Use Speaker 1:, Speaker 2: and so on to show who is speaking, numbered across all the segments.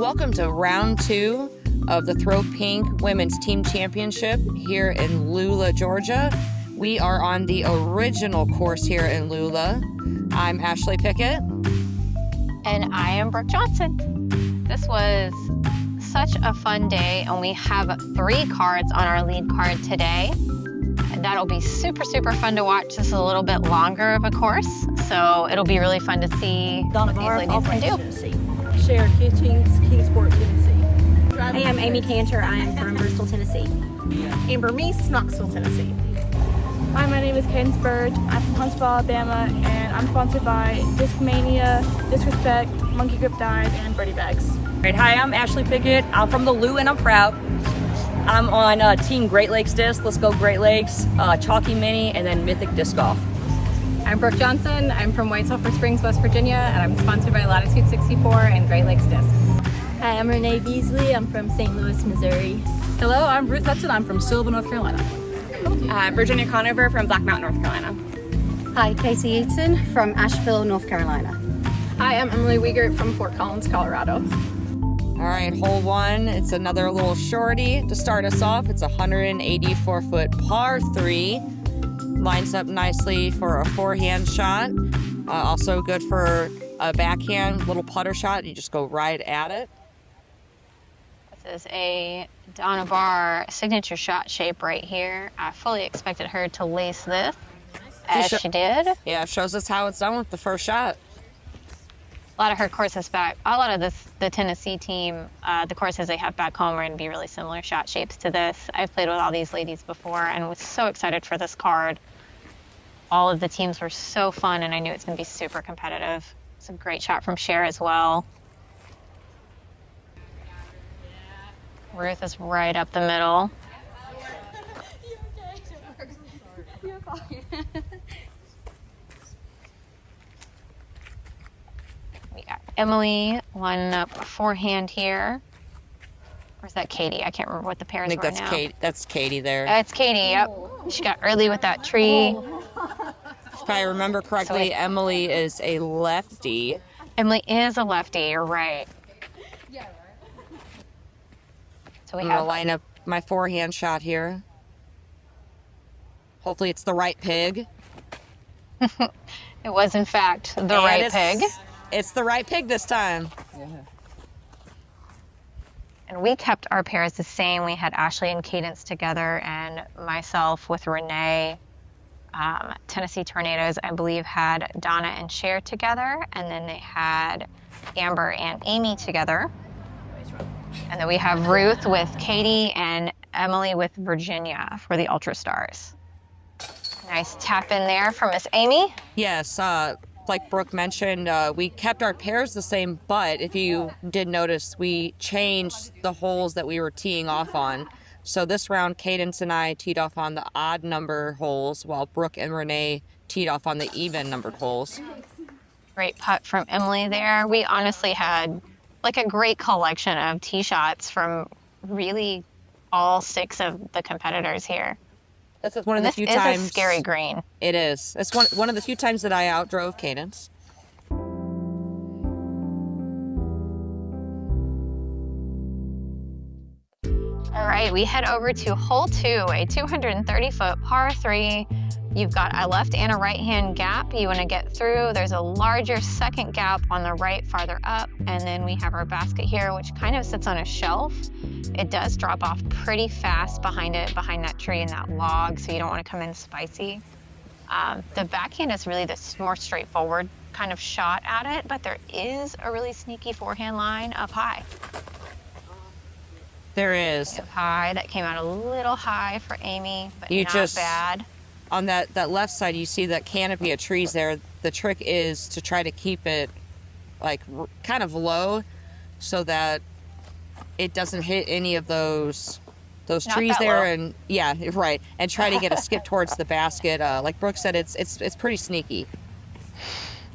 Speaker 1: Welcome to round 2 of the Throw Pink Women's Team Championship here in Lula, Georgia. We are on the original course here in Lula. I'm Ashley Pickett.
Speaker 2: And I am Brook Johnson. This was such a fun day, and we have 3 cards on our lead card today. And that'll be super, super fun to watch. This is a little bit longer of a course, so it'll be really fun to see what these ladies can do.
Speaker 3: Tennessee. Share Kingsport, Tennessee. I am Amy Cantor. I am from Bristol, Tennessee.
Speaker 4: Amber Meese, Knoxville, Tennessee.
Speaker 5: Hi, my name is Cadence Bird. I'm from Huntsville, Alabama, and I'm sponsored by Discmania, Disrespect, Monkey Grip Dive, and Birdie Bags.
Speaker 6: Right, hi, I'm Ashley Pickett. I'm from the Lou and I'm proud. I'm on Team Great Lakes Disc. Let's go Great Lakes, Chalky Mini, and then Mythic Disc Golf.
Speaker 7: I'm Brooke Johnson. I'm from White Sulphur Springs, West Virginia, and I'm sponsored by Latitude 64 and Great Lakes Disc.
Speaker 3: Hi, I'm Renee Beasley. I'm from St. Louis, Missouri.
Speaker 4: Hello, I'm Ruth Hudson. I'm from Sylva, North Carolina.
Speaker 8: Virginia Conover from Black Mountain, North Carolina.
Speaker 9: Hi, Casey Eaton from Asheville, North Carolina.
Speaker 5: Hi, I'm Emily Weygandt from Fort Collins, Colorado.
Speaker 1: All right, hole 1. It's another little shorty to start us off. It's a 184-foot par 3. Lines up nicely for a forehand shot. Also good for a backhand little putter shot. You just go right at it.
Speaker 2: This is a Donna Barr signature shot shape right here. I fully expected her to lace this, as she did.
Speaker 1: Yeah, shows us how it's done with the first shot.
Speaker 2: A lot of her courses back, a lot of the Tennessee team, the courses they have back home are going to be really similar shot shapes to this. I've played with all these ladies before and was so excited for this card. All of the teams were so fun, and I knew it's going to be super competitive. It's a great shot from Cher as well. Ruth is right up the middle. We got Emily lining up a forehand here. Or is that Katie? I can't remember what the pairs
Speaker 1: I think
Speaker 2: were
Speaker 1: that's
Speaker 2: now.
Speaker 1: Katie. That's Katie there.
Speaker 2: It's Katie, yep. She got early with that tree.
Speaker 1: If I remember correctly, Emily is a lefty.
Speaker 2: Emily is a lefty, you're right. So we
Speaker 1: I'm
Speaker 2: have
Speaker 1: gonna line up my forehand shot here. Hopefully it's the right pig.
Speaker 2: It was in fact the right pig.
Speaker 1: It's the right pig this time.
Speaker 2: Yeah. And we kept our pairs the same. We had Ashley and Cadence together, and myself with Renee. Tennessee Tornadoes, I believe, had Donna and Cher together, and then they had Amber and Amy together. And then we have Ruth with Katie and Emily with Virginia for the Ultra Stars. Nice tap in there from Miss Amy.
Speaker 1: Yes, like Brooke mentioned, we kept our pairs the same, but if you did notice, we changed the holes that we were teeing off on. So this round, Cadence and I teed off on the odd number holes, while Brooke and Renee teed off on the even numbered holes.
Speaker 2: Great putt from Emily there. We honestly had like a great collection of tee shots from really all 6 of the competitors here.
Speaker 1: That's one of the few times.
Speaker 2: This is a scary green.
Speaker 1: It is. It's one of the few times that I outdrove Cadence.
Speaker 2: All right, we head over to hole 2, a 230-foot par 3. You've got a left and a right-hand gap you want to get through. There's a larger second gap on the right farther up, and then we have our basket here, which kind of sits on a shelf. It does drop off pretty fast behind that tree and that log, so you don't want to come in spicy. The backhand is really the more straightforward kind of shot at it, but there is a really sneaky forehand line up high.
Speaker 1: There is.
Speaker 2: Up high, that came out a little high for Amy, but
Speaker 1: You
Speaker 2: not
Speaker 1: just,
Speaker 2: bad.
Speaker 1: On that left side, you see that canopy of trees there. The trick is to try to keep it like kind of low so that it doesn't hit any of those trees there.
Speaker 2: Low.
Speaker 1: And yeah, right. And try to get a skip towards the basket. Like Brooke said, it's pretty sneaky.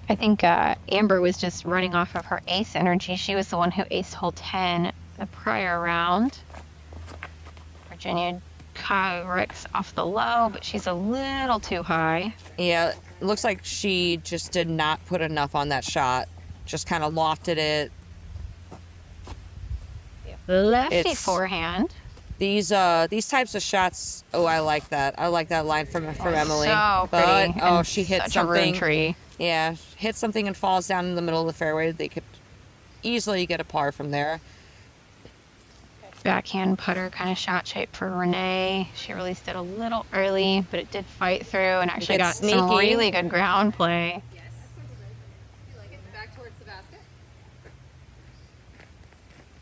Speaker 2: I think Amber was just running off of her ace energy. She was the one who aced hole 10 the prior round. Virginia corrects off the low, but she's a little too high.
Speaker 1: Yeah, it looks like she just did not put enough on that shot. Just kind of lofted it.
Speaker 2: Lefty
Speaker 1: It's-
Speaker 2: forehand.
Speaker 1: These types of shots. Oh, I like that. I like that line from Emily.
Speaker 2: So
Speaker 1: But
Speaker 2: pretty.
Speaker 1: oh,
Speaker 2: and
Speaker 1: she hit
Speaker 2: such a ruined
Speaker 1: something.
Speaker 2: tree.
Speaker 1: Yeah, hit something and falls down in the middle of the fairway. They could easily get a par from there.
Speaker 2: Backhand putter kind of shot shape for Renee. She released it a little early, but it did fight through and actually got some
Speaker 1: sneaky.
Speaker 2: really good ground play.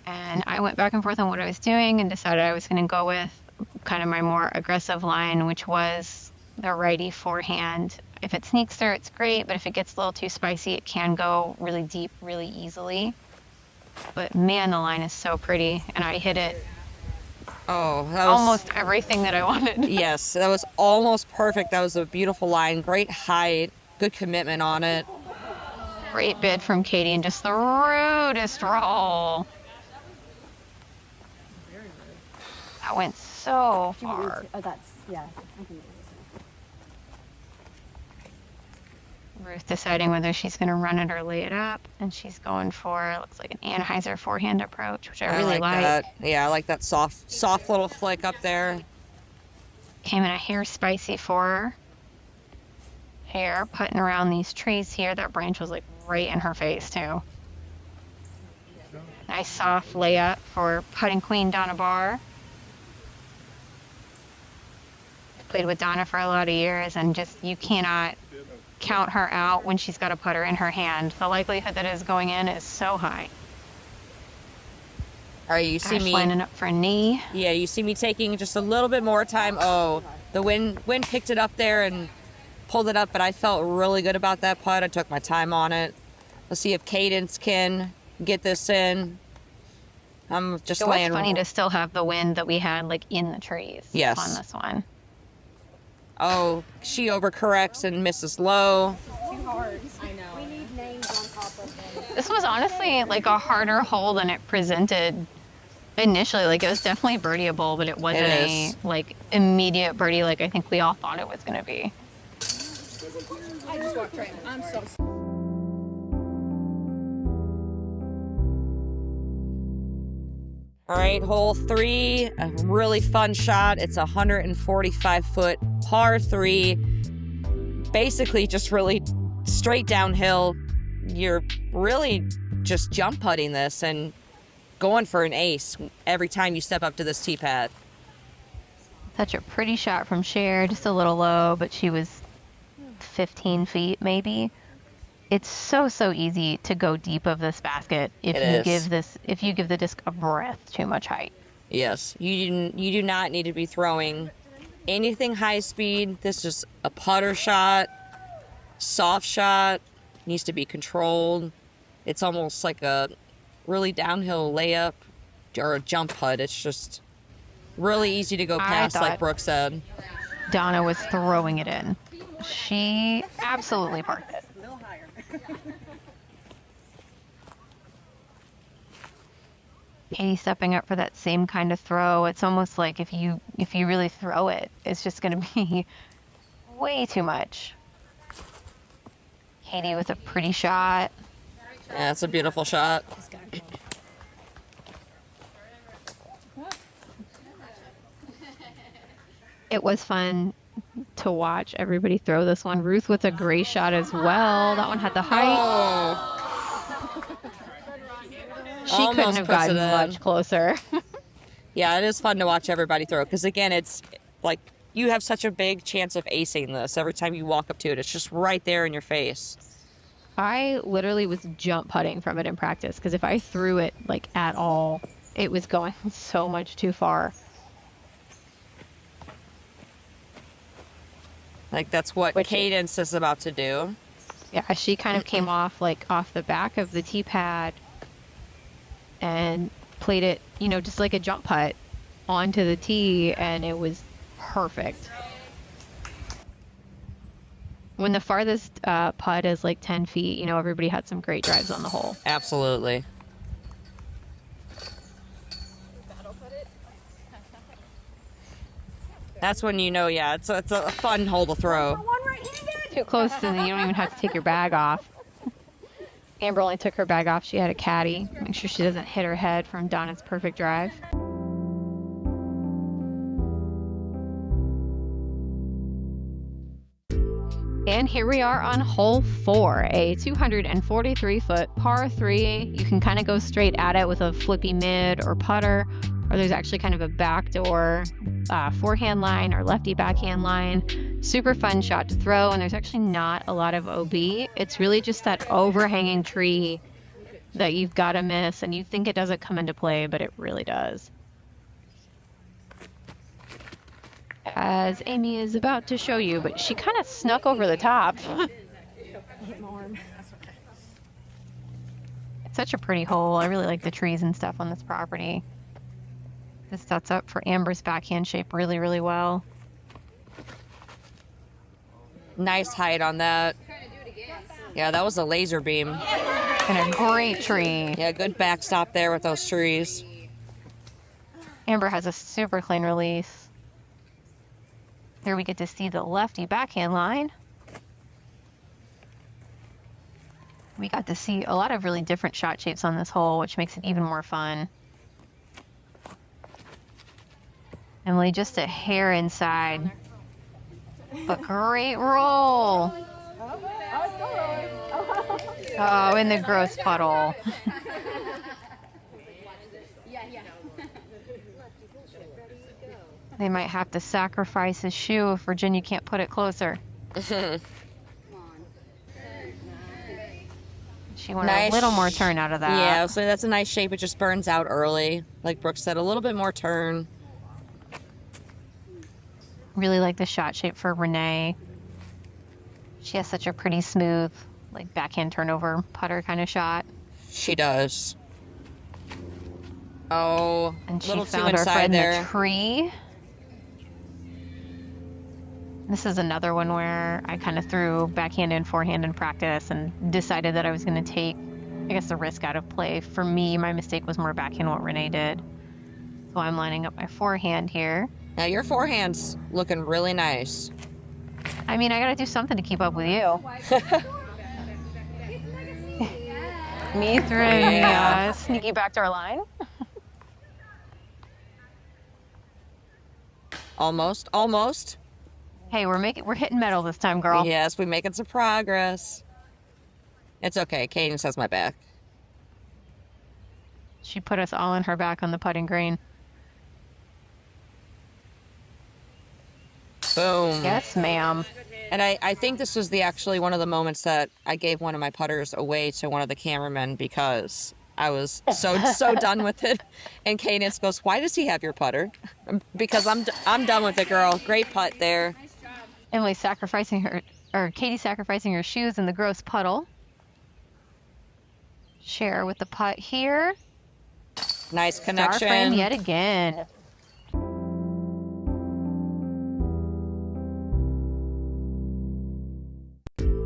Speaker 2: And I went back and forth on what I was doing and decided I was going to go with kind of my more aggressive line, which was the righty forehand. If it sneaks through, it's great, but if it gets a little too spicy, it can go really deep really easily. But man, the line is so pretty, and I hit it
Speaker 1: Oh, that was
Speaker 2: almost everything that I wanted.
Speaker 1: Yes, that was almost perfect. That was a beautiful line. Great height. Good commitment on it.
Speaker 2: Great bid from Katie and just the rudest roll. That went so far.
Speaker 9: Oh, that's, yeah. I can do this.
Speaker 2: Ruth deciding whether she's going to run it or lay it up, and she's going for, looks like an Anheuser forehand approach, which I really like.
Speaker 1: that. Yeah, I like that soft little flick up there.
Speaker 2: Came in a hair spicy for her. Hair putting around these trees here. That branch was like right in her face too. Nice soft layup for putting queen Donna Barr. Played with Donna for a lot of years, and just you cannot count her out when she's got a putter in her hand. The likelihood that it is going in is so high.
Speaker 1: All right, you see
Speaker 2: Ash
Speaker 1: me.
Speaker 2: lining up for a knee.
Speaker 1: Yeah, you see me taking just a little bit more time. Oh, the wind picked it up there and pulled it up, but I felt really good about that putt. I took my time on it. Let's see if Cadence can get this in. I'm just
Speaker 2: It was
Speaker 1: laying.
Speaker 2: funny to still have the wind that we had like in the trees
Speaker 1: Yes.
Speaker 2: on this one.
Speaker 1: Oh, she overcorrects and misses low.
Speaker 2: This was honestly like a harder hole than it presented initially. Like it was definitely birdieable, but it wasn't
Speaker 1: It
Speaker 2: a
Speaker 1: is.
Speaker 2: like immediate birdie like I think we all thought it was going to be.
Speaker 1: All right, hole 3, a really fun shot. It's a 145-foot par 3. Basically just really straight downhill. You're really just jump putting this and going for an ace every time you step up to this tee pad.
Speaker 2: Such a pretty shot from Cher, just a little low, but she was 15 feet maybe. It's so easy to go deep of this basket if you give the disc a breath too much height.
Speaker 1: Yes, you do not need to be throwing anything high speed. This is a putter shot, soft shot, needs to be controlled. It's almost like a really downhill layup or a jump putt. It's just really easy to go past, like Brooke said.
Speaker 2: Donna was throwing it in. She absolutely parked it. Katie stepping up for that same kind of throw. It's almost like if you really throw it, it's just going to be way too much. Katie with a pretty shot.
Speaker 1: Yeah, it's a beautiful shot.
Speaker 2: It was fun to watch everybody throw this one. Ruth with a great shot as well. That one had the height.
Speaker 1: Oh,
Speaker 2: She couldn't
Speaker 1: almost
Speaker 2: have
Speaker 1: puts
Speaker 2: gotten
Speaker 1: it in.
Speaker 2: much closer.
Speaker 1: yeah, it is fun to watch everybody throw because, again, it's like you have such a big chance of acing this every time you walk up to it. It's just right there in your face.
Speaker 2: I literally was jump putting from it in practice because if I threw it like at all, it was going so much too far.
Speaker 1: Like, that's what
Speaker 2: Which-
Speaker 1: Cadence is about to do.
Speaker 2: Yeah, she kind of came off like off the back of the tee pad and played it, just like a jump putt onto the tee, and it was perfect. When the farthest putt is like 10 feet, everybody had some great drives on the hole.
Speaker 1: Absolutely. That's when it's a fun hole to throw.
Speaker 2: Too close, and then you don't even have to take your bag off. Amber only took her bag off. She had a caddy. Make sure she doesn't hit her head from Donna's perfect drive. And here we are on hole 4, a 243-foot par 3. You can kind of go straight at it with a flippy mid or putter, or there's actually kind of a backdoor forehand line or lefty backhand line. Super fun shot to throw, and there's actually not a lot of OB. It's really just that overhanging tree that you've got to miss, and you think it doesn't come into play, but it really does. As Amy is about to show you, but she kind of snuck over the top. It's such a pretty hole. I really like the trees and stuff on this property. This sets up for Amber's backhand shape really, really well.
Speaker 1: Nice height on that. Yeah, that was a laser beam.
Speaker 2: And a great tree.
Speaker 1: Yeah, good backstop there with those trees.
Speaker 2: Amber has a super clean release. Here we get to see the lefty backhand line. We got to see a lot of really different shot shapes on this hole, which makes it even more fun. Emily just a hair inside, but great roll. Oh, in the gross puddle. They might have to sacrifice his shoe if Virginia can't put it closer. She wanted a little more turn out of that.
Speaker 1: Yeah, so that's a nice shape. It just burns out early. Like Brooke said, a little bit more turn.
Speaker 2: Really like the shot shape for Renee. She has such a pretty smooth, like backhand turnover putter kind of shot.
Speaker 1: She does. Oh,
Speaker 2: and she
Speaker 1: little
Speaker 2: found
Speaker 1: too
Speaker 2: her
Speaker 1: inside
Speaker 2: friend
Speaker 1: there.
Speaker 2: In the tree. This is another one where I kind of threw backhand and forehand in practice and decided that I was going to take, I guess, the risk out of play. For me, my mistake was more backhand what Renee did. So I'm lining up my forehand here.
Speaker 1: Now your forehand's looking really nice.
Speaker 2: I mean, I got to do something to keep up with you. Me through sneaky backdoor line.
Speaker 1: Almost.
Speaker 2: Hey, we're hitting metal this time, girl.
Speaker 1: Yes, we're making some progress. It's okay. Cadence has my back.
Speaker 2: She put us all on her back on the putting green.
Speaker 1: Boom.
Speaker 2: Yes, ma'am.
Speaker 1: And I think this was actually one of the moments that I gave one of my putters away to one of the cameramen because I was so done with it. And Cadence goes, "Why does he have your putter?" Because I'm done with it, girl. Great putt there.
Speaker 2: Emily Katie sacrificing her shoes in the gross puddle. Share with the putt here.
Speaker 1: Nice connection.
Speaker 2: Star frame yet again.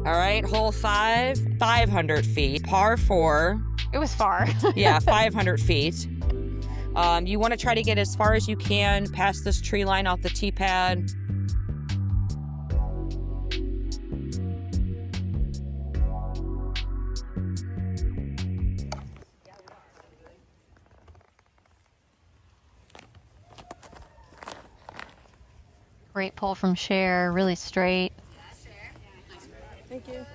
Speaker 1: All right, hole 5, 500 feet, par 4.
Speaker 2: It was far.
Speaker 1: Yeah, 500 feet. You want to try to get as far as you can past this tree line off the tee pad.
Speaker 2: Great pull from Cher, really straight.
Speaker 5: Thank you.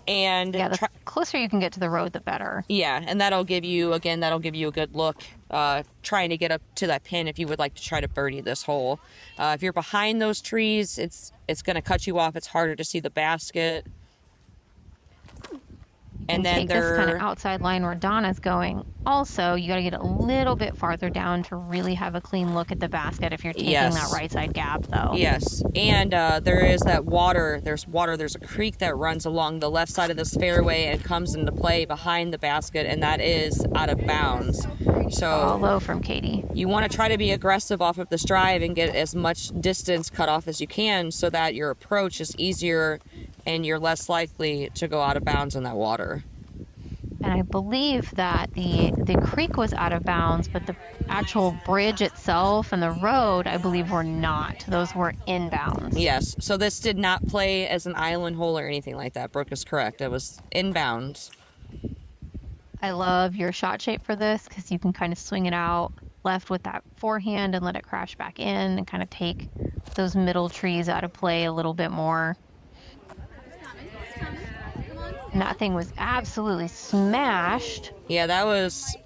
Speaker 1: And
Speaker 2: yeah, the closer you can get to the road, the better.
Speaker 1: Yeah, and that'll give you a good look, trying to get up to that pin if you would like to try to birdie this hole. If you're behind those trees, it's going to cut you off. It's harder to see the basket. And then
Speaker 2: take this kind of outside line where Donna's going. Also, you got to get a little bit farther down to really have a clean look at the basket if you're taking that right side gap, though.
Speaker 1: Yes, and there is that water. There's water. There's a creek that runs along the left side of this fairway and comes into play behind the basket, and that is out of bounds. So
Speaker 2: low from Katie.
Speaker 1: You want to try to be aggressive off of this drive and get as much distance cut off as you can so that your approach is easier and you're less likely to go out of bounds in that water.
Speaker 2: And I believe that the creek was out of bounds, but the actual bridge itself and the road, I believe, were not. Those were in bounds.
Speaker 1: Yes. So this did not play as an island hole or anything like that. Brooke is correct. It was in bounds.
Speaker 2: I love your shot shape for this because you can kind of swing it out left with that forehand and let it crash back in and kind of take those middle trees out of play a little bit more. And that thing was absolutely smashed.
Speaker 1: Yeah, that was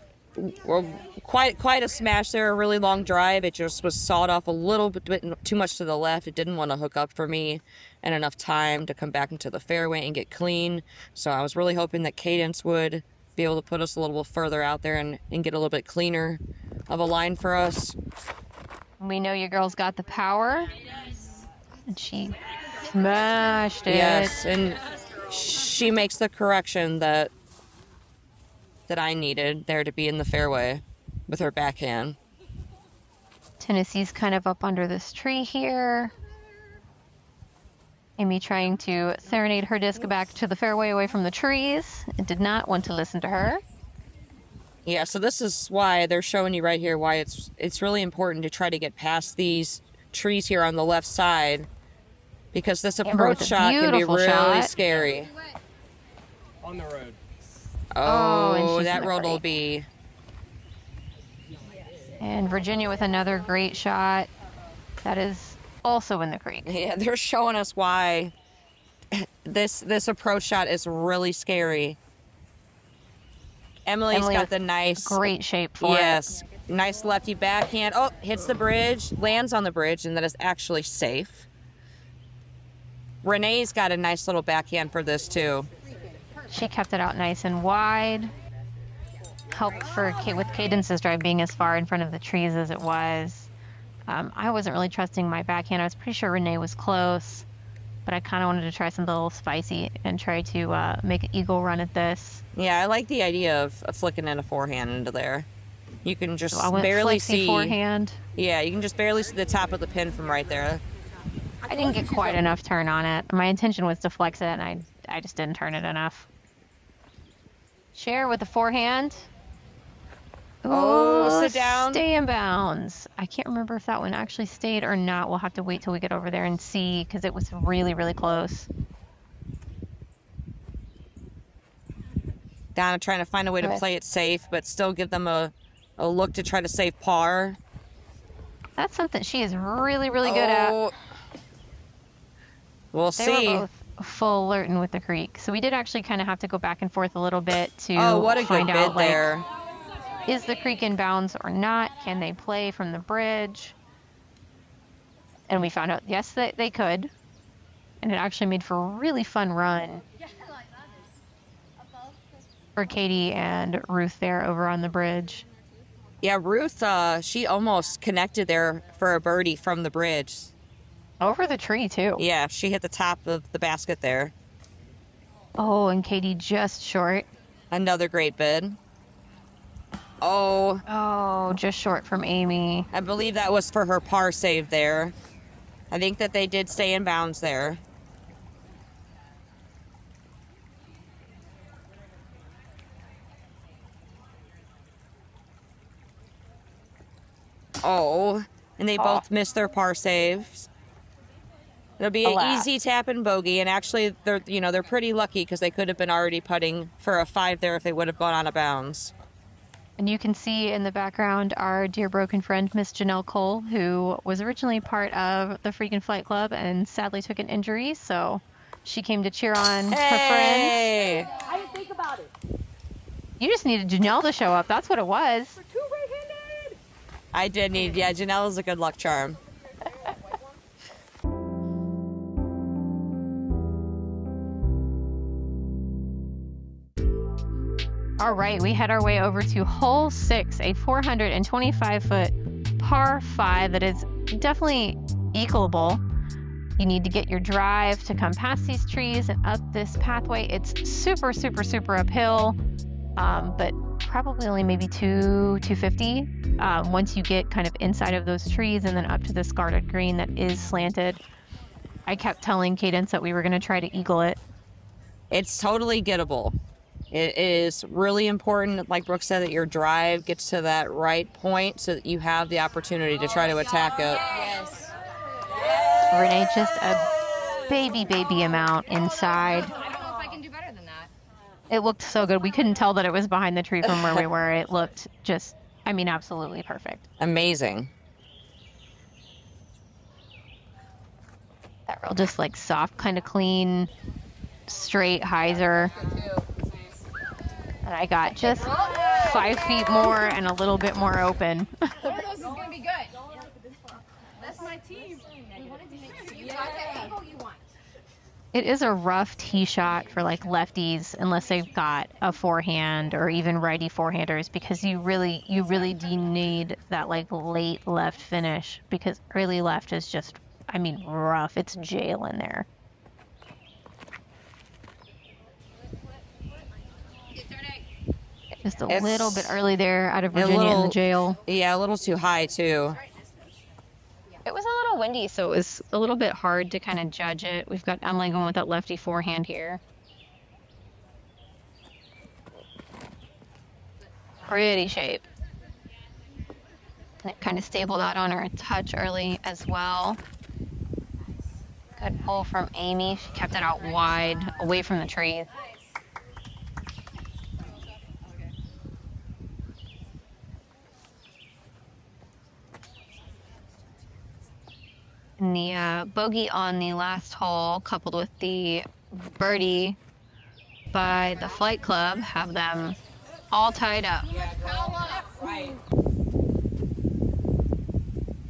Speaker 1: quite a smash there, a really long drive. It just was sawed off a little bit too much to the left. It didn't want to hook up for me and enough time to come back into the fairway and get clean. So I was really hoping that Cadence would be able to put us a little further out there and get a little bit cleaner of a line for us.
Speaker 2: We know your girl's got the power. And she smashed it.
Speaker 1: Yes, and she makes the correction that I needed there to be in the fairway with her backhand.
Speaker 2: Tennessee's kind of up under this tree here. Amy trying to serenade her disc back to the fairway away from the trees. It did not want to listen to her.
Speaker 1: Yeah, so this is why they're showing you right here why it's really important to try to get past these trees here on the left side, because this approach shot can be really scary.
Speaker 10: On the road.
Speaker 1: Oh, that road will be.
Speaker 2: And Virginia with another great shot. That is also in the creek.
Speaker 1: Yeah, they're showing us why this approach shot is really scary. Emily's got the nice,
Speaker 2: great shape for it.
Speaker 1: Yes, nice lefty backhand. Oh, hits the bridge, lands on the bridge, and that is actually safe. Renee's got a nice little backhand for this too.
Speaker 2: She kept it out nice and wide. Helped with Cadence's drive being as far in front of the trees as it was. I wasn't really trusting my backhand. I was pretty sure Renee was close, but I kind of wanted to try something a little spicy and try to make an eagle run at this.
Speaker 1: Yeah, I like the idea of flicking in a forehand into there. You can just
Speaker 2: So I went
Speaker 1: barely see
Speaker 2: forehand.
Speaker 1: Yeah, you can just barely see the top of the pin from right there.
Speaker 2: I didn't get quite enough turn on it. My intention was to flex it, and I just didn't turn it enough. Cher with the forehand.
Speaker 1: Oh, sit down.
Speaker 2: Stay in bounds. I can't remember if that one actually stayed or not. We'll have to wait till we get over there and see, because it was really, really close.
Speaker 1: Donna trying to find a way to play it safe, but still give them a look to try to save par.
Speaker 2: That's something she is really, really good at.
Speaker 1: We'll
Speaker 2: They
Speaker 1: see.
Speaker 2: were both full alerting with the creek. So we did actually kind of have to go back and forth a little bit to
Speaker 1: What a good
Speaker 2: find
Speaker 1: bid
Speaker 2: out, like,
Speaker 1: there.
Speaker 2: is the creek in bounds or not? Can they play from the bridge? And we found out, yes, they could. And it actually made for a really fun run for Katie and Ruth there over on the bridge.
Speaker 1: Yeah, Ruth, she almost connected there for a birdie from the bridge.
Speaker 2: Over the tree, too.
Speaker 1: Yeah, she hit the top of the basket there.
Speaker 2: Oh, and Katie just short.
Speaker 1: Another great bid. Oh,
Speaker 2: just short from Amy.
Speaker 1: I believe that was for her par save there. I think that they did stay in bounds there. Oh, and they both missed their par saves. It'll be an easy tap and bogey, and actually they're pretty lucky because they could have been already putting for a 5 there if they would have gone out of bounds.
Speaker 2: And you can see in the background our dear broken friend, Miss Janelle Cole, who was originally part of the Freakin' Flight Club and sadly took an injury, so she came to cheer on her friends.
Speaker 3: I didn't think about it.
Speaker 2: You just needed Janelle to show up. That's what it was.
Speaker 3: For two right-handed.
Speaker 1: I did need, Janelle is a good luck charm.
Speaker 2: All right, we head our way over to hole 6, a 425-foot par 5 that is definitely equalable. You need to get your drive to come past these trees and up this pathway. It's super, super, super uphill, but probably only maybe 250 once you get kind of inside of those trees and then up to this guarded green that is slanted. I kept telling Cadence that we were going to try to eagle it.
Speaker 1: It's totally gettable. It is really important, like Brooke said, that your drive gets to that right point so that you have the opportunity to try to attack it.
Speaker 2: Yes. Renee, just a baby amount inside.
Speaker 7: I don't know if I can do better than that.
Speaker 2: It looked so good. We couldn't tell that it was behind the tree from where we were. It looked just, I mean, absolutely perfect.
Speaker 1: Amazing.
Speaker 2: That real just like soft, kind of clean, straight hyzer. And I got just 5 feet more and a little bit more open.
Speaker 8: One of those is going to be good. That's my team. You got that angle you want.
Speaker 2: It is a rough tee shot for like lefties unless they've got a forehand or even righty forehanders, because you really do need that like late left finish, because early left is just, I mean, rough. It's jail in there. Just a little bit early there out of Virginia in the jail.
Speaker 1: Yeah, a little too high too.
Speaker 2: It was a little windy, so it was a little bit hard to kind of judge it. We've got Emily going with that lefty forehand here. Pretty shape. And it kind of stabled out on her a touch early as well. Good pull from Amy. She kept it out wide, away from the trees. And the bogey on the last hole, coupled with the birdie by the flight club, have them all tied up.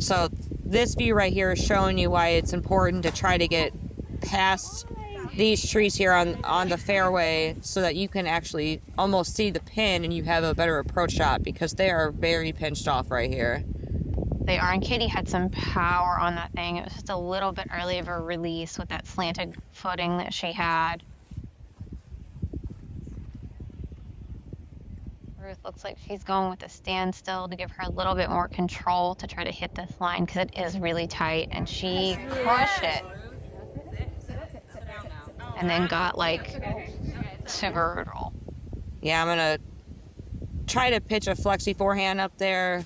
Speaker 1: So this view right here is showing you why it's important to try to get past these trees here on the fairway so that you can actually almost see the pin and you have a better approach shot, because they are very pinched off right here.
Speaker 2: They are, and Katie had some power on that thing. It was just a little bit early of a release with that slanted footing that she had. Ruth looks like she's going with a standstill to give her a little bit more control to try to hit this line, because it is really tight, and she crushed it. And then got like super brutal.
Speaker 1: Yeah, I'm gonna try to pitch a flexi forehand up there.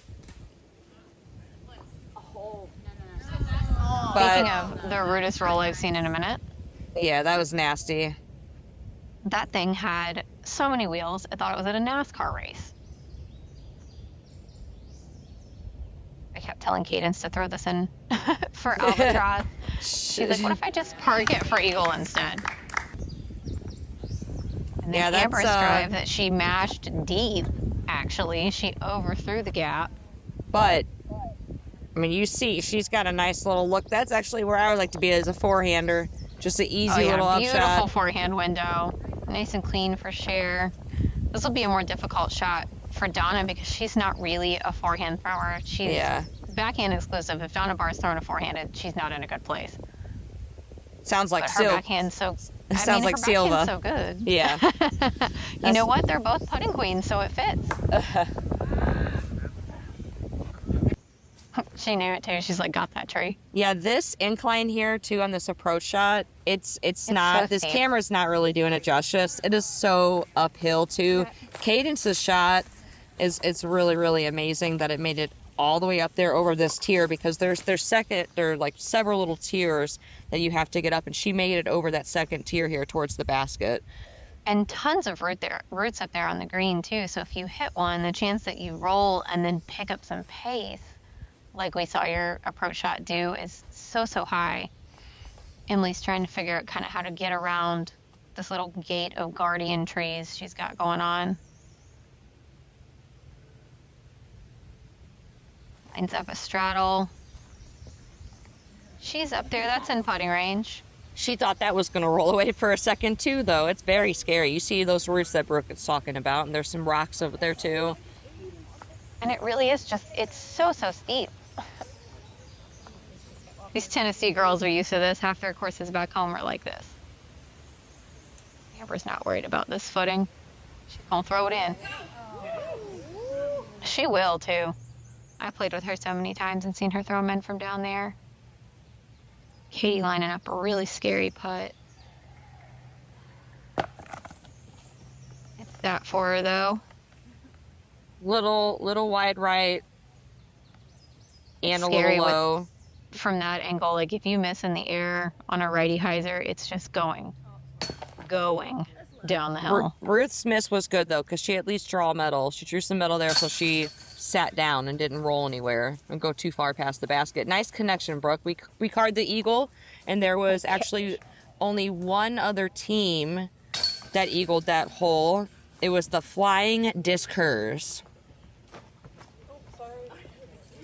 Speaker 2: Speaking of the rudest roll I've seen in a minute.
Speaker 1: Yeah, that was nasty.
Speaker 2: That thing had so many wheels, I thought it was at a NASCAR race. I kept telling Cadence to throw this in for Albatross. She's like, what if I just park it for Eagle instead? And the Amber's drive that she mashed deep, actually. She overthrew the gap.
Speaker 1: But I mean, you see, she's got a nice little look. That's actually where I would like to be as a forehander. Just an easy little upshot.
Speaker 2: Beautiful forehand window. Nice and clean for Cher. This will be a more difficult shot for Donna because she's not really a forehand thrower. She's backhand exclusive. If Donna Barr's throwing a forehanded, she's not in a good place.
Speaker 1: Sounds like
Speaker 2: her backhand's so.
Speaker 1: Sounds like Silva.
Speaker 2: So good.
Speaker 1: Yeah.
Speaker 2: You know what? They're both putting queens, so it fits. She knew it too. She's like, got that tree.
Speaker 1: Yeah, this incline here too on this approach shot, it's not, so this camera's not really doing it justice. It is so uphill too. Cadence's shot it's really, really amazing that it made it all the way up there over this tier, because there are like several little tiers that you have to get up, and she made it over that second tier here towards the basket.
Speaker 2: And tons of roots up there on the green too. So if you hit one, the chance that you roll and then pick up some pace, like we saw your approach shot do, is so high. Emily's trying to figure out kind of how to get around this little gate of guardian trees she's got going on. Lines up a straddle. She's up there. That's in putting range.
Speaker 1: She thought that was going to roll away for a second too, though. It's very scary. You see those roots that Brooke is talking about, and there's some rocks over there too.
Speaker 2: And it really is just, it's so steep. These Tennessee girls are used to this. Half their courses back home are like this. Amber's not worried about this footing. She's gonna throw it in. She will too. I played with her so many times and seen her throw them in from down there. Katie lining up a really scary putt. It's that for her though.
Speaker 1: Little wide right and a little low.
Speaker 2: From that angle, like if you miss in the air on a righty hyzer, it's just going. down the hill.
Speaker 1: Ruth Smith was good though, because she at least drew a medal. She drew some medal there, so she sat down and didn't roll anywhere and go too far past the basket. Nice connection, Brooke. We carded the eagle, and there was actually only one other team that eagled that hole. It was the Flying Discers.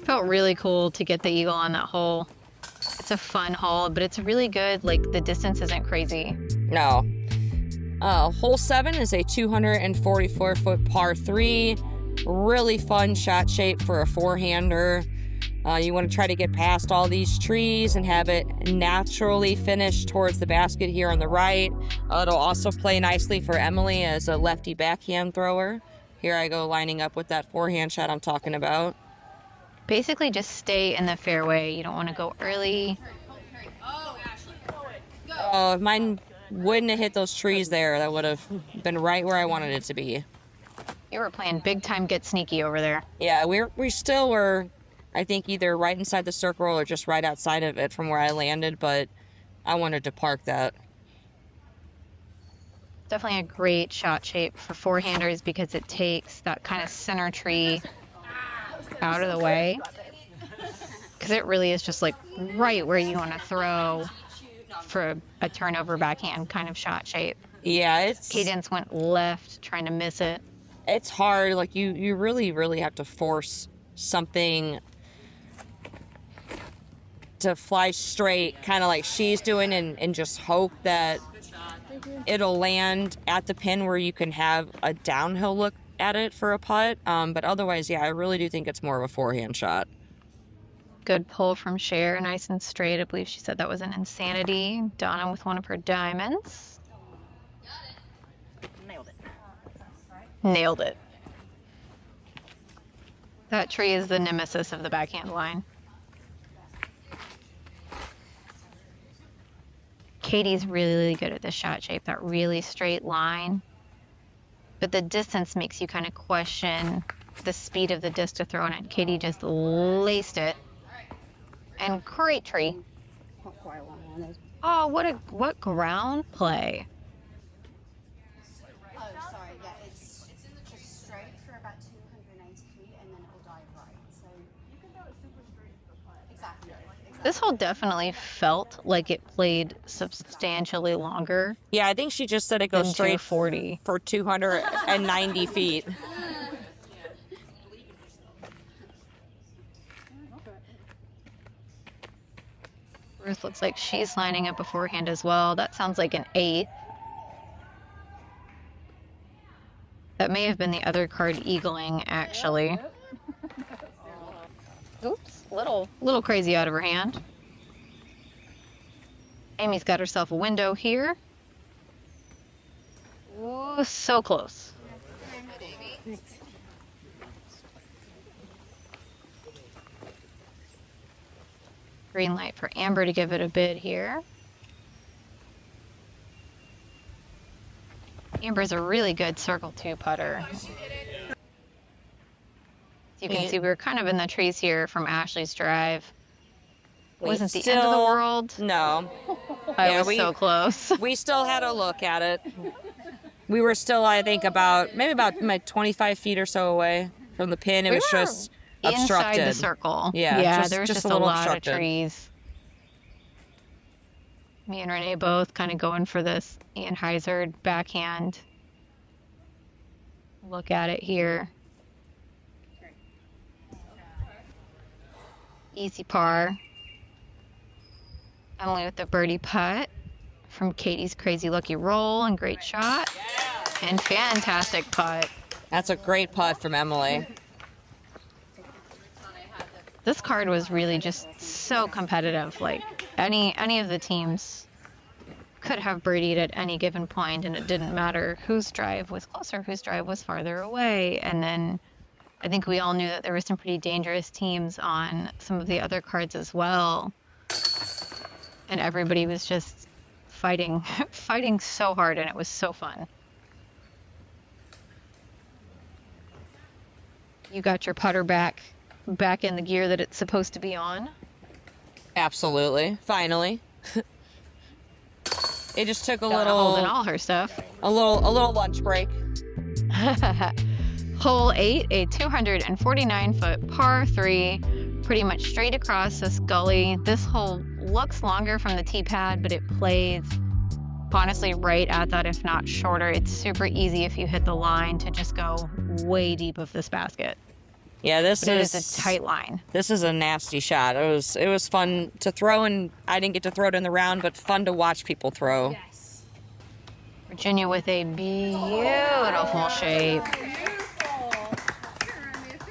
Speaker 2: Felt really cool to get the eagle on that hole. It's a fun hole, but it's really good. Like, the distance isn't crazy.
Speaker 1: No. Hole 7 is a 244-foot par 3. Really fun shot shape for a four-hander. You want to try to get past all these trees and have it naturally finish towards the basket here on the right. It'll also play nicely for Emily as a lefty backhand thrower. Here I go lining up with that forehand shot I'm talking about.
Speaker 2: Basically, just stay in the fairway. You don't want to go early.
Speaker 1: Oh, if mine wouldn't have hit those trees there, that would have been right where I wanted it to be.
Speaker 2: You were playing big time get sneaky over there.
Speaker 1: Yeah, we still were, I think, either right inside the circle or just right outside of it from where I landed, but I wanted to park that.
Speaker 2: Definitely a great shot shape for forehanders because it takes that kind of center tree out of the way. Because it really is just like right where you want to throw for a turnover backhand kind of shot shape.
Speaker 1: Yeah, it's...
Speaker 2: Cadence went left trying to miss it.
Speaker 1: It's hard. Like, you really, really have to force something to fly straight, kind of like she's doing, and just hope that it'll land at the pin where you can have a downhill look at it for a putt. But otherwise, yeah, I really do think it's more of a forehand shot.
Speaker 2: Good pull from Cher, nice and straight. I believe she said that was an insanity. Donna with one of her diamonds. Nailed it. That tree is the nemesis of the backhand line. Katie's really good at this shot shape, that really straight line. But the distance makes you kind of question the speed of the disc to throw in it. Katie just laced it. And great tree. Oh, what ground play.
Speaker 9: Oh, sorry, yeah, it's just straight for about 280 feet and then it'll dive right. So you can go it super straight for the putt. Exactly.
Speaker 2: This hole definitely felt like it played substantially longer.
Speaker 1: Yeah, I think she just said it goes straight
Speaker 2: 40
Speaker 1: for 290 feet.
Speaker 2: Ruth looks like she's lining up beforehand as well. That sounds like an 8. That may have been the other card eagling, actually. Oops, little crazy out of her hand. Amy's got herself a window here. Ooh, so close. Green light for Amber to give it a bid here. Amber's a really good circle 2 putter. As you can see, we were kind of in the trees here from Ashley's drive. Wasn't the end of the world.
Speaker 1: No.
Speaker 2: I was so close.
Speaker 1: We still had a look at it. We were still, I think, about 25 feet or so away from the pin. It was just obstructed.
Speaker 2: Inside the circle.
Speaker 1: Yeah,
Speaker 2: there was just a lot of trees. Me and Renee both kind of going for this Ian Heiser backhand. Look at it here. Easy par. Emily with the birdie putt from Katie's crazy lucky roll and great shot. And fantastic putt.
Speaker 1: That's a great putt from Emily.
Speaker 2: This card was really just so competitive. Like any of the teams could have birdied at any given point, and it didn't matter whose drive was closer, whose drive was farther away. And then I think we all knew that there were some pretty dangerous teams on some of the other cards as well. And everybody was just fighting so hard, and it was so fun. You got your putter back in the gear that it's supposed to be on.
Speaker 1: Absolutely. Finally. It just took a
Speaker 2: Donna holding all her stuff.
Speaker 1: a little lunch break.
Speaker 2: Hole 8, a 249-foot par 3, pretty much straight across this gully. This hole looks longer from the tee pad, but it plays honestly right at that, if not shorter. It's super easy if you hit the line to just go way deep of this basket.
Speaker 1: Yeah,
Speaker 2: It is a tight line.
Speaker 1: This is a nasty shot. It was fun to throw, and I didn't get to throw it in the round, but fun to watch people throw.
Speaker 5: Yes.
Speaker 2: Virginia with a beautiful shape.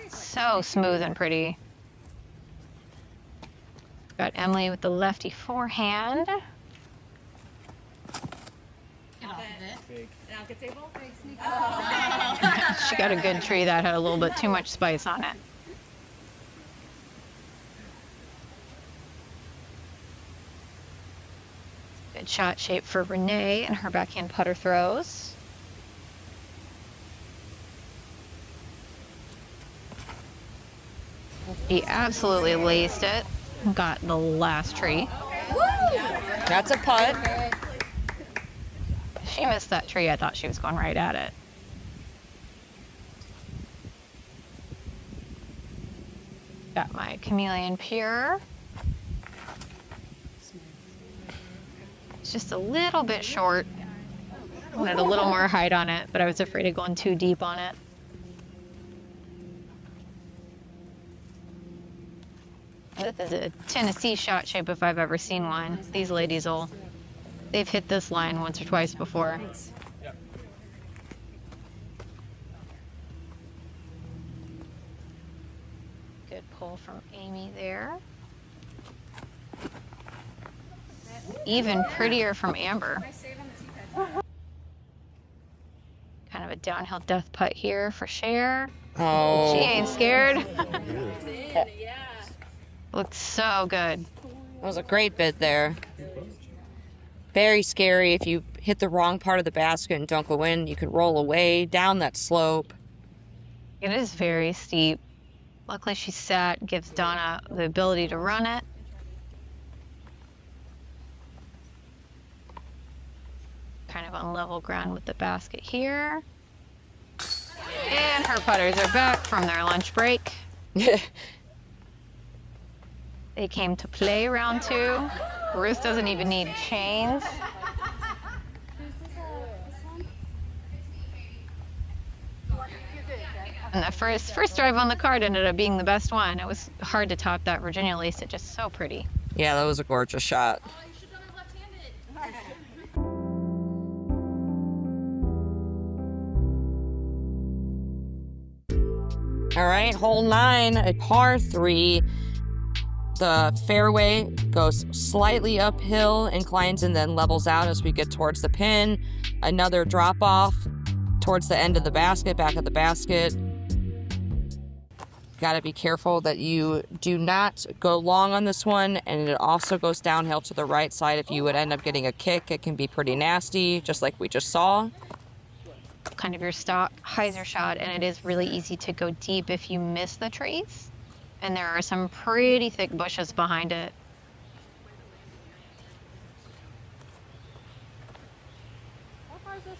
Speaker 2: So smooth and pretty. Got Emily with the lefty forehand. She got a good tree that had a little bit too much spice on it. Good shot shape for Renee and her backhand putter throws. She absolutely laced it. Got the last tree.
Speaker 1: That's a putt.
Speaker 2: If she missed that tree, I thought she was going right at it. Got my Chameleon Pure. It's just a little bit short. I wanted a little more height on it, but I was afraid of going too deep on it. This is a Tennessee shot shape if I've ever seen one. These ladies they've hit this line once or twice before. Good pull from Amy there. Even prettier from Amber. Kind of a downhill death putt here for Cher.
Speaker 1: Oh.
Speaker 2: She ain't scared. Looked so good.
Speaker 1: That was a great bit there. Very scary. If you hit the wrong part of the basket and don't go in, you could roll away down that slope.
Speaker 2: It is very steep. Luckily she sat, gives Donna the ability to run it. Kind of on level ground with the basket here. And her putters are back from their lunch break. They came to play round 2. Ruth doesn't even need chains. And the first drive on the card ended up being the best one. It was hard to top that. Virginia laced it just so pretty.
Speaker 1: Yeah, that was a gorgeous shot. All right, hole 9, a par 3. The fairway goes slightly uphill, inclines, and then levels out as we get towards the pin. Another drop off towards the end of the basket, back of the basket. Got to be careful that you do not go long on this one, and it also goes downhill to the right side. If you would end up getting a kick, it can be pretty nasty, just like we just saw.
Speaker 2: Kind of your stock hyzer shot, and it is really easy to go deep if you miss the trees. And there are some pretty thick bushes behind it.
Speaker 5: What far is this?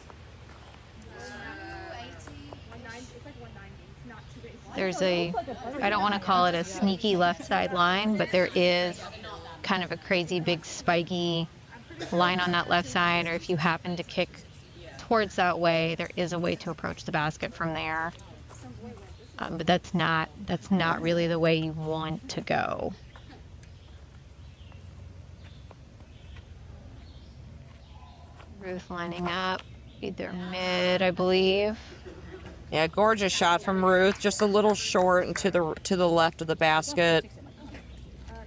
Speaker 5: 190. It's like 190. It's not too big.
Speaker 2: There's I don't want to call it a sneaky left side line, but there is kind of a crazy big spiky line on that left side, or if you happen to kick towards that way, there is a way to approach the basket from there. But that's not really the way you want to go. Ruth lining up, either mid, I believe.
Speaker 1: Yeah, gorgeous shot from Ruth, just a little short and to the left of the basket.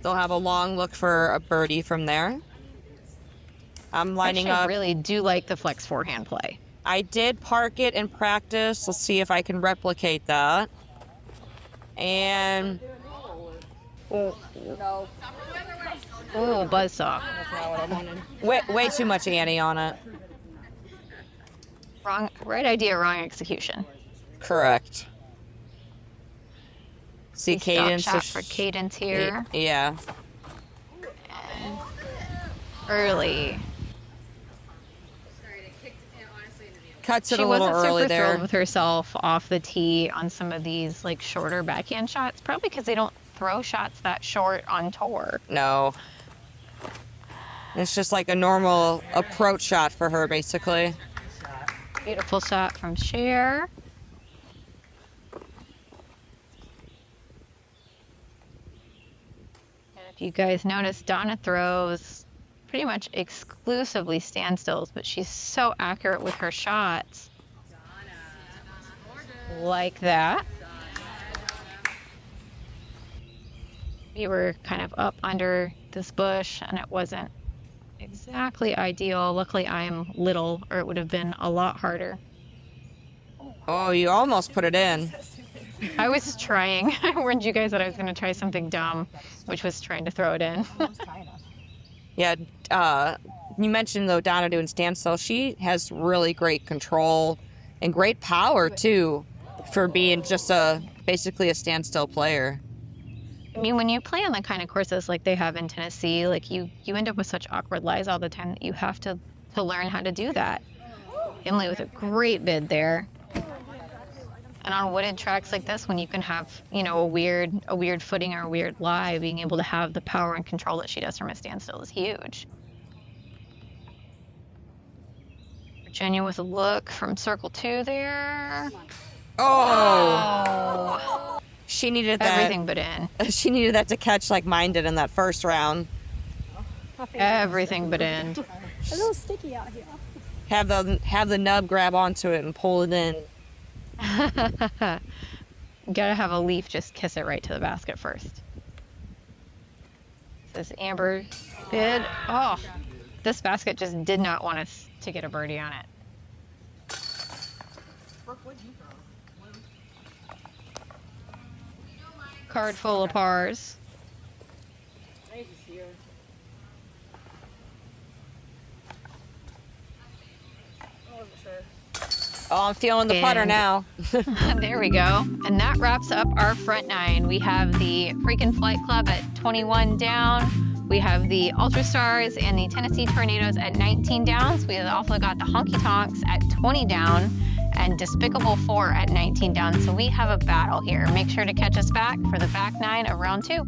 Speaker 1: They'll have a long look for a birdie from there. I'm lining up.
Speaker 2: I really do like the flex forehand play.
Speaker 1: I did park it in practice. Let's see if I can replicate that. And
Speaker 2: ooh, buzzsaw.
Speaker 1: Way too much Annie on it.
Speaker 2: Right idea, wrong execution.
Speaker 1: Correct. See Cadence.
Speaker 2: Shot for Cadence here.
Speaker 1: Yeah.
Speaker 2: And early.
Speaker 1: Cuts it
Speaker 2: She
Speaker 1: a little
Speaker 2: wasn't
Speaker 1: early
Speaker 2: super
Speaker 1: there.
Speaker 2: thrilled with herself off the tee on some of these like shorter backhand shots, probably because they don't throw shots that short on tour.
Speaker 1: No. It's just like a normal approach shot for her, basically.
Speaker 2: Beautiful shot from Cher. And if you guys notice, Donna throws pretty much exclusively standstills, but she's so accurate with her shots. Like that. We were kind of up under this bush and it wasn't exactly ideal. Luckily I'm little or it would have been a lot harder.
Speaker 1: Oh, you almost put it in.
Speaker 2: I was trying. I warned you guys that I was going to try something dumb, which was trying to throw it in.
Speaker 1: Yeah, you mentioned though Donna doing standstill. She has really great control and great power too for being just basically a standstill player.
Speaker 2: I mean, when you play on the kind of courses like they have in Tennessee, like you end up with such awkward lies all the time that you have to learn how to do that. Emily with a great bid there. And on wooded tracks like this, when you can have, you know, a weird footing or a weird lie, being able to have the power and control that she does from a standstill is huge. Virginia with a look from circle 2 there.
Speaker 1: Oh! She needed that.
Speaker 2: Everything but in.
Speaker 1: She needed that to catch like mine did in that first round.
Speaker 2: Everything but in.
Speaker 3: A little sticky out here.
Speaker 1: Have the nub grab onto it and pull it in.
Speaker 2: Gotta have a leaf just kiss it right to the basket first. This Amber bid. Oh, this basket just did not want us to get a birdie on it. Card full of pars.
Speaker 1: Oh, I'm feeling the putter now.
Speaker 2: There we go. And that wraps up our front 9. We have the Freakin' Flight Club at 21 down. We have the Ultra Stars and the Tennessee Tornadoes at 19 down. So we also got the Honky Tonks at 20 down and Despicable 4 at 19 down. So we have a battle here. Make sure to catch us back for the back 9 of round 2.